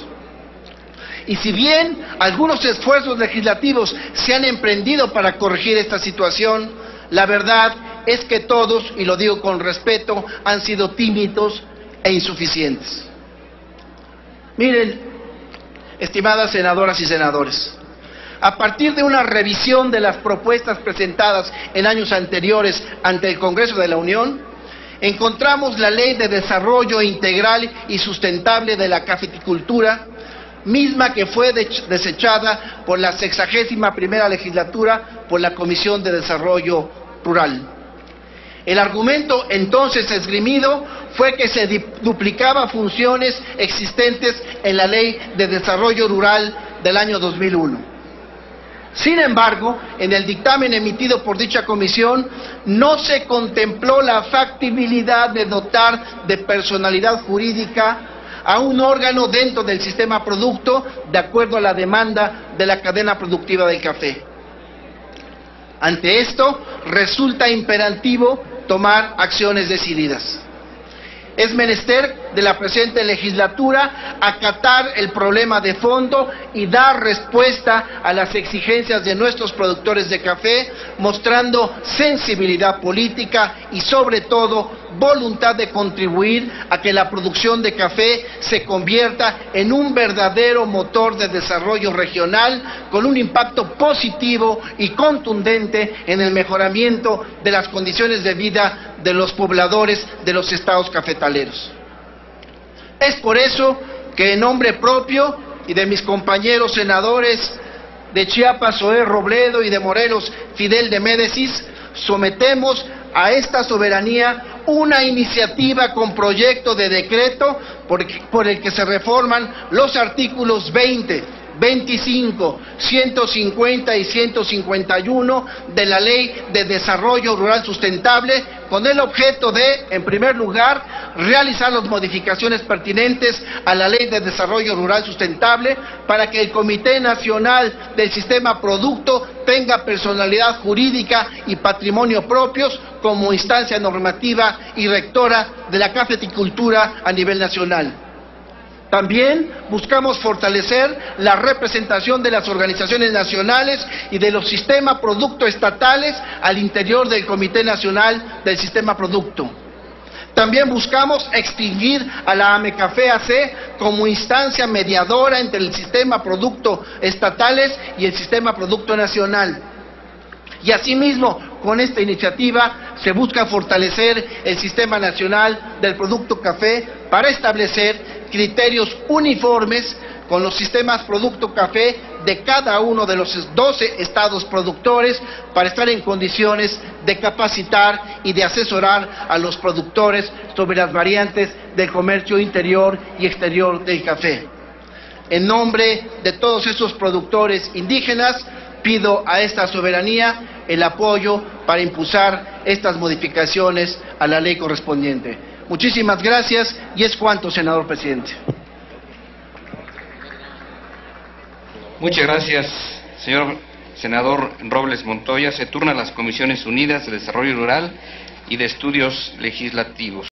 Y si bien algunos esfuerzos legislativos se han emprendido para corregir esta situación, la verdad es que todos, y lo digo con respeto, han sido tímidos e insuficientes. Miren, estimadas senadoras y senadores, a partir de una revisión de las propuestas presentadas en años anteriores ante el Congreso de la Unión, encontramos la Ley de Desarrollo Integral y Sustentable de la Cafeticultura, misma que fue desechada por la 61ª legislatura por la Comisión de Desarrollo Rural. El argumento entonces esgrimido fue que se duplicaba funciones existentes en la Ley de Desarrollo Rural del año 2001. Sin embargo, en el dictamen emitido por dicha comisión no se contempló la factibilidad de dotar de personalidad jurídica a un órgano dentro del sistema producto de acuerdo a la demanda de la cadena productiva del café. Ante esto, resulta imperativo tomar acciones decididas. Es menester de la presente legislatura acatar el problema de fondo y dar respuesta a las exigencias de nuestros productores de café, mostrando sensibilidad política y sobre todo voluntad de contribuir a que la producción de café se convierta en un verdadero motor de desarrollo regional con un impacto positivo y contundente en el mejoramiento de las condiciones de vida de los pobladores de los estados cafetaleros. Es por eso que en nombre propio y de mis compañeros senadores de Chiapas, Zoé Robledo, y de Morelos, Fidel de Ménesis, sometemos a esta soberanía una iniciativa con proyecto de decreto por el que se reforman los artículos 20, 25, 150 y 151 de la Ley de Desarrollo Rural Sustentable, con el objeto de, en primer lugar, realizar las modificaciones pertinentes a la Ley de Desarrollo Rural Sustentable para que el Comité Nacional del Sistema Producto tenga personalidad jurídica y patrimonio propios como instancia normativa y rectora de la cafeticultura a nivel nacional. También buscamos fortalecer la representación de las organizaciones nacionales y de los sistemas producto estatales al interior del Comité Nacional del Sistema Producto. También buscamos extinguir a la AMECAFE AC como instancia mediadora entre el sistema producto estatales y el sistema producto nacional. Y asimismo, con esta iniciativa se busca fortalecer el Sistema Nacional del Producto Café para establecer criterios uniformes con los sistemas producto café de cada uno de los 12 estados productores para estar en condiciones de capacitar y de asesorar a los productores sobre las variantes del comercio interior y exterior del café. En nombre de todos esos productores indígenas, pido a esta soberanía el apoyo para impulsar estas modificaciones a la ley correspondiente. Muchísimas gracias y es cuanto, senador presidente. Muchas gracias, señor senador Robles Montoya. Se turnan las Comisiones Unidas de Desarrollo Rural y de Estudios Legislativos.